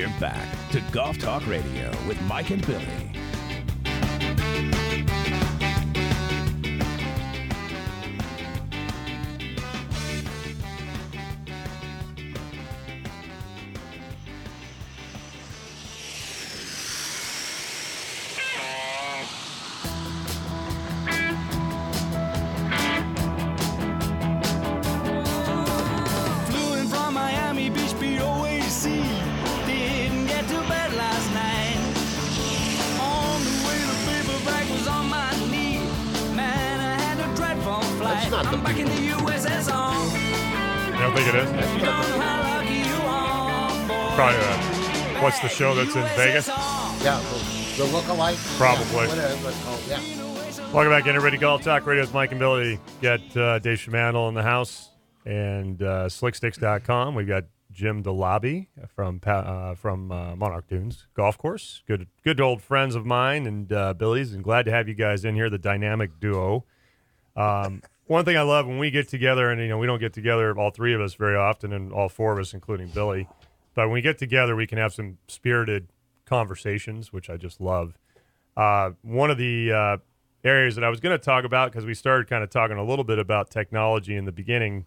We're back to Golf Talk Radio with Mike and Billy. What's the show that's in Vegas? Yeah, the look-alike. Probably. Yeah. Welcome back, everybody. Golf Talk Radio with Mike and Billy. Got Dave Schimantel in the house and slicksticks.com. We've got Jim Delaby from Monarch Dunes Golf Course. Good old friends of mine and Billy's, and glad to have you guys in here, the dynamic duo. One thing I love when we get together, and we don't get together, all three of us, very often, and all four of us, including Billy. But when we get together, we can have some spirited conversations, which I just love. One of the areas that I was going to talk about, because we started kind of talking a little bit about technology in the beginning,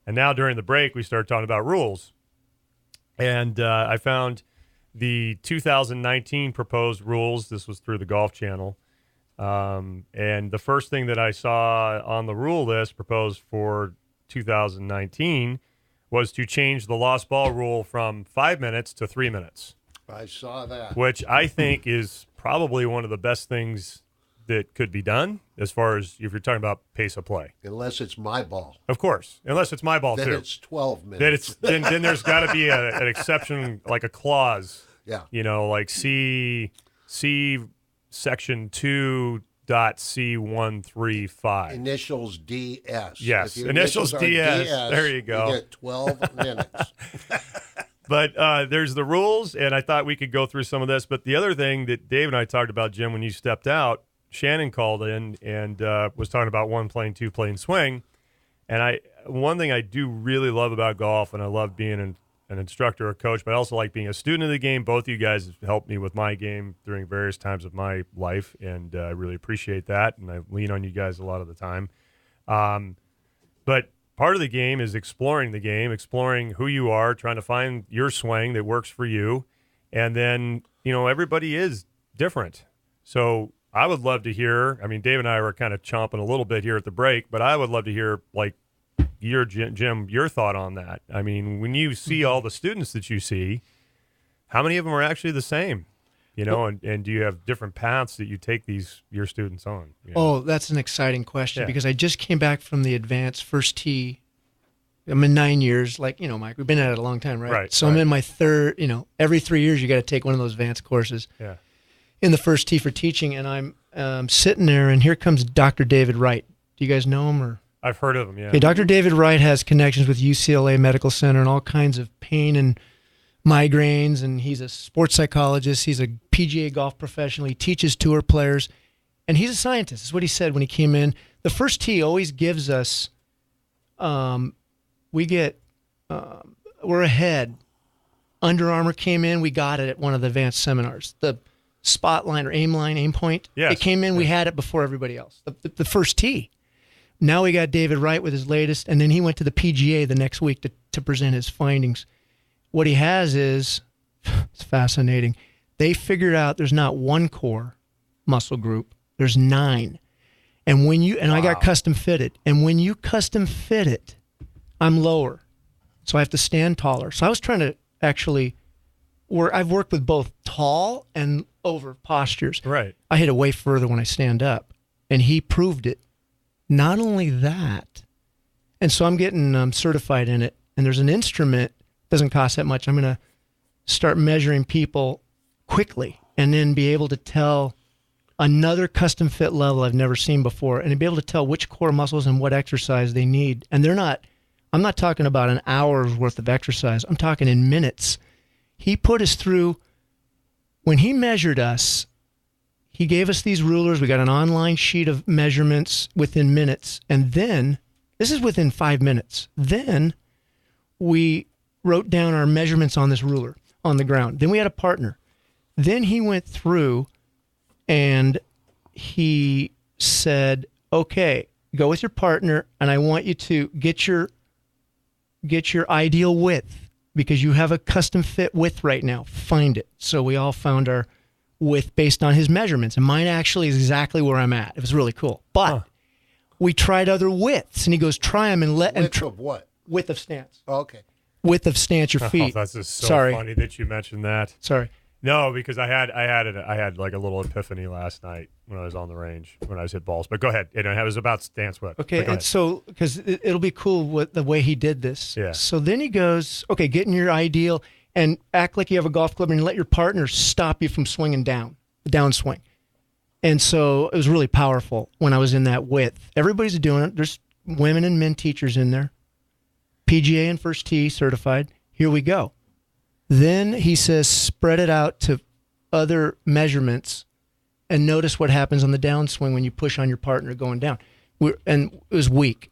and now during the break, we started talking about rules. And I found the 2019 proposed rules. This was through the Golf Channel. And the first thing that I saw on the rule list proposed for 2019 was to change the lost ball rule from 5 minutes to 3 minutes. I saw that. Which I think is probably one of the best things that could be done as far as if you're talking about pace of play. Unless it's my ball. Of course. Unless it's my ball, then too. Then it's 12 minutes. Then there's got to be an exception, like a clause. Yeah. Like C section 2.C135. Initials DS. Yes, initials DS. There you go. You get 12 minutes. But there's the rules, and I thought we could go through some of this. But the other thing that Dave and I talked about, Jim, when you stepped out, Shannon called in and was talking about one plane, two plane swing. And one thing I do really love about golf, and I love being an instructor or coach, but I also like being a student of the game. Both of you guys have helped me with my game during various times of my life, and I really appreciate that, and I lean on you guys a lot of the time. But part of the game is exploring the game, exploring who you are, trying to find your swing that works for you, and then, everybody is different. So I would love to hear, Dave and I were kind of chomping a little bit here at the break, but I would love to hear, Jim, your thought on that. When you see all the students that you see, how many of them are actually the same? And do you have different paths that you take your students on? Oh, that's an exciting question, Yeah. because I just came back from the advanced first tee. I'm in 9 years, Mike, we've been at it a long time, right? Right. So I'm in my third, every 3 years you got to take one of those advanced courses. Yeah. In the first tee for teaching, and I'm sitting there, and here comes Dr. David Wright. Do you guys know him? Or I've heard of him, yeah. Okay, Dr. David Wright has connections with UCLA Medical Center and all kinds of pain and migraines, and he's a sports psychologist. He's a PGA golf professional. He teaches tour players, and he's a scientist. That's what he said when he came in. The first tee always gives us, we're ahead. Under Armour came in. We got it at one of the advanced seminars. The Spotline or aim point. Yes. It came in. We had it before everybody else. The first tee. Now we got David Wright with his latest, and then he went to the PGA the next week to present his findings. What he has is, it's fascinating. They figured out there's not one core muscle group. There's 9. And I got custom fitted. And when you custom fit it, I'm lower. So I have to stand taller. So I was trying to actually I've worked with both tall and over postures. Right. I hit it way further when I stand up. And he proved it. Not only that, and so I'm getting certified in it, and there's an instrument, doesn't cost that much. I'm going to start measuring people quickly and then be able to tell another custom fit level I've never seen before, and to be able to tell which core muscles and what exercise they need. And I'm not talking about an hour's worth of exercise. I'm talking in minutes. He put us through, when he measured us, he gave us these rulers. We got an online sheet of measurements within minutes. And then, this is within 5 minutes. Then we wrote down our measurements on this ruler. on the ground. Then we had a partner. Then he went through and he said, okay, go with your partner, and I want you to get your ideal width because you have a custom fit width right now. Find it. So we all found our width based on his measurements, and mine actually is exactly where I'm at. It was really cool. But we tried other widths, and he goes, try them and let them. Width of what? Width of stance. Oh, okay. Width of stance, your feet. Oh, that's just so Sorry. funny that you mentioned that. Sorry. No, because I had like a little epiphany last night when I was on the range when I was hit balls. But go ahead. It was about stance width. Okay, But go and ahead. so because it'll be cool with the way he did this. Yeah. So then he goes, okay, get in your ideal and act like you have a golf club and let your partner stop you from swinging down, the downswing. And so it was really powerful when I was in that width. Everybody's doing it. There's women and men teachers in there. PGA and First Tee certified. Here we go. Then he says, spread it out to other measurements and notice what happens on the downswing when you push on your partner going down. And it was weak.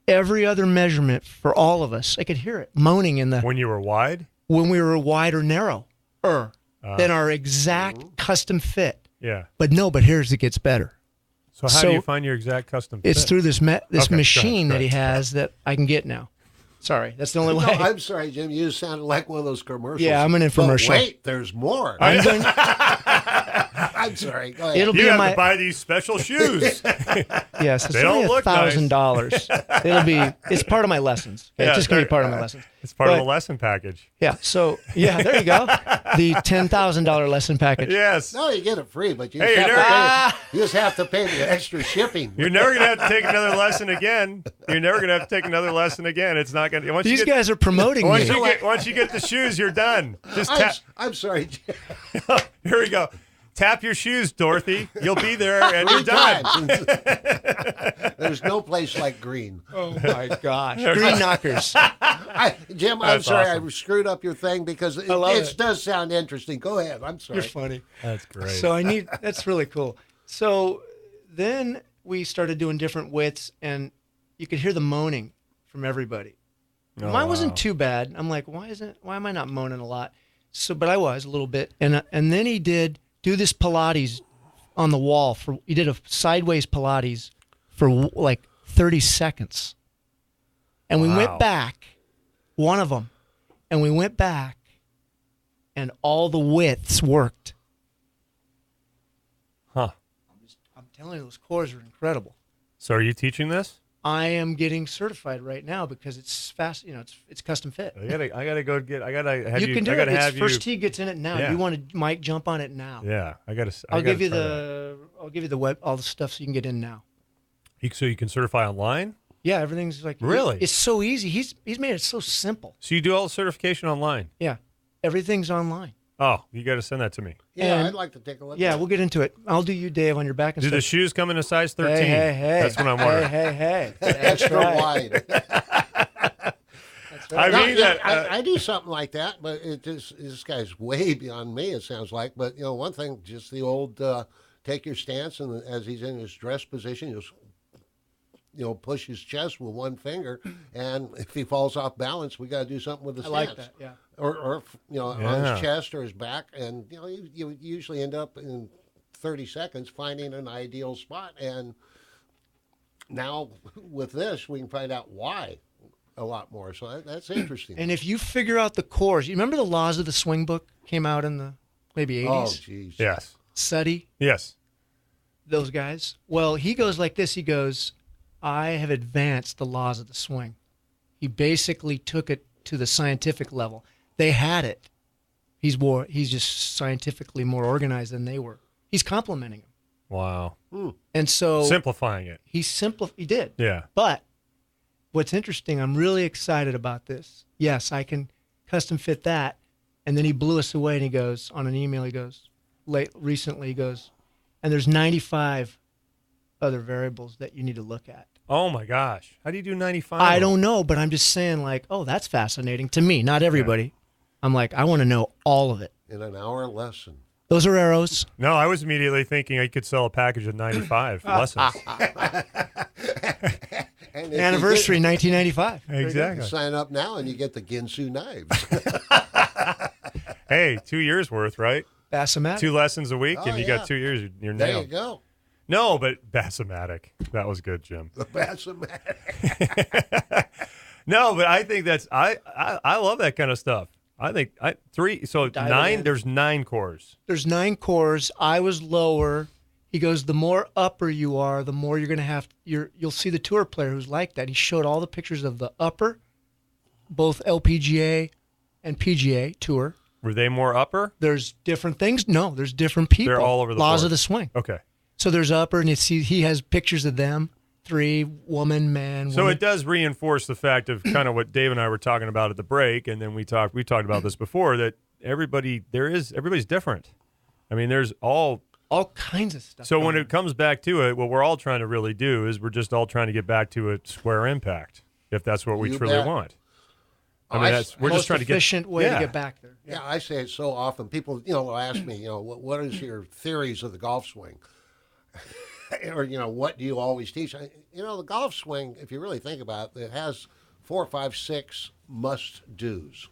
Every other measurement for all of us, I could hear it moaning in the When you were wide? when we were wide or narrow than our exact custom fit. Yeah. But here's it gets better. So how do you find your exact custom It's fit? through this Okay, go machine ahead. that he has that I can get now. Sorry, that's the only No, way. I'm sorry, Jim. You sounded like one of those commercials. Yeah, I'm an infomercial. But wait, there's more. I'm going, I'm sorry. Go ahead. it'll You be in have my to buy these special shoes. yes. It's They don't only look nice. $1,000. It's part of my lessons. Yeah, It's just gonna be part of my lessons. It's part of But- the lesson package. Yeah. So there you go. The $10,000 lesson package. Yes. No, you get it free, but you, Hey, just, you're have to pay, you just have to pay the extra shipping. You're never going to have to take another lesson again. You're never going to have to take another lesson again. It's not going to. These guys are promoting me. Once you get the shoes, you're done. Just I'm, tap. I'm sorry, Jim. Here we go. Tap your shoes, Dorothy. You'll be there and you're 3 done. times. There's no place like green. Oh my gosh. Green knockers. Jim, I'm That's sorry awesome. I screwed up your thing because it, love it it. does sound interesting. Go ahead. I'm sorry. You're funny. That's great. So that's really cool. So then we started doing different widths and you could hear the moaning from everybody. Oh, Mine wasn't wow. too bad. I'm like, why am I not moaning a lot? So, but I was a little bit. And then he did do this Pilates on the wall he did a sideways Pilates for like 30 seconds. And we Wow. went back, one of them, and we went back and all the widths worked. Huh. I'm telling you, those cores are incredible. So are you teaching this? I am getting certified right now because it's fast. It's custom fit. I gotta go get. I gotta have you. You can do I gotta it. have It's you. First Tee gets in it now. Yeah. You want to, Mike, jump on it now. Yeah, I gotta. I'll give you the web, all the stuff so you can get in now. So you can certify online. Yeah, everything's like Really? It's so easy. He's made it so simple. So you do all the certification online. Yeah, everything's online. Oh, you got to send that to me. Yeah, And- I'd like to take a look. Yeah, at we'll get into it. I'll do you, Dave, on your back and Do the stuff. shoes come in a size 13? Hey, That's what I'm wondering. Hey. it. That's Extra right. wide. That's right. I No, mean, yeah, I do something like that, but this guy's way beyond me. It sounds like, but one thing, just the old take your stance, and as he's in his dress position, just push his chest with one finger, and if he falls off balance, we got to do something with the I stance. like that. Yeah. Or on Yeah. his chest or his back, and you usually end up in 30 seconds finding an ideal spot. And now with this, we can find out why a lot more. So that's interesting. And if you figure out the cores, you remember the Laws of the Swing book came out in the maybe 80s? oh, geez. Yes. Suddy, Yes. those guys. Well, he goes like this. He goes, I have advanced the laws of the swing. He basically took it to the scientific level. They had it. He's just scientifically more organized than they were. He's complimenting him. Wow. And so Simplifying it. he did. Yeah. But what's interesting, I'm really excited about this. Yes, I can custom fit that. And then he blew us away and he goes, on an email, recently, and there's 95 other variables that you need to look at. Oh my gosh. How do you do 95? I don't know, but I'm just saying, like, oh, that's fascinating to me. Not everybody. I'm like, I want to know all of it. In an hour lesson. Those are arrows. No, I was immediately thinking I could sell a package of 95 lessons. And if Anniversary, 1995. you Exactly. sign up now and you get the Ginsu knives. Hey, 2 years worth, right? Bassomatic. 2 lessons a week, Oh, and you yeah. got 2 years. You're There nailed. you go. No, but Bassomatic. That was good, Jim. The Bassomatic. No, but I think that's I love that kind of stuff. I think Dial it 9. in. There's 9 cores. There's 9 cores. I was lower. He goes, the more upper you are, the more you're going to have. You'll see the tour player who's like that. He showed all the pictures of the upper, both LPGA and PGA tour. Were they more upper? There's different things. No, there's different people. They're all over the laws board. of the swing. Okay. So there's upper, and you see he has pictures of them. 3, woman, man. So woman. it does reinforce the fact of kind of what Dave and I were talking about at the break, and then we talked about this before, that everybody's different. I mean, there's all kinds of stuff. So when going it comes back to it, what we're all trying to really do is we're just all trying to get back to a square impact, if that's what we You truly bet. want. I Oh, mean, I- we're most just trying to get efficient way yeah. to get back there. Yeah, I say it so often. People, will ask me, what is your theories of the golf swing? Or, what do you always teach? The golf swing, if you really think about it, it has 4, 5, 6 must-dos.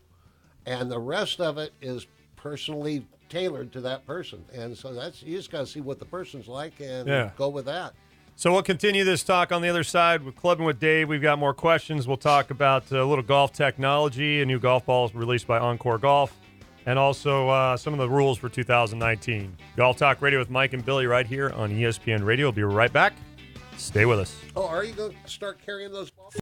And the rest of it is personally tailored to that person. And so you just got to see what the person's like and go with that. So we'll continue this talk on the other side with Clubbing with Dave. We've got more questions. We'll talk about a little golf technology, a new golf ball released by Encore Golf, and also some of the rules for 2019. Golf Talk Radio with Mike and Billy right here on ESPN Radio. We'll be right back. Stay with us. Oh, are you going to start carrying those balls?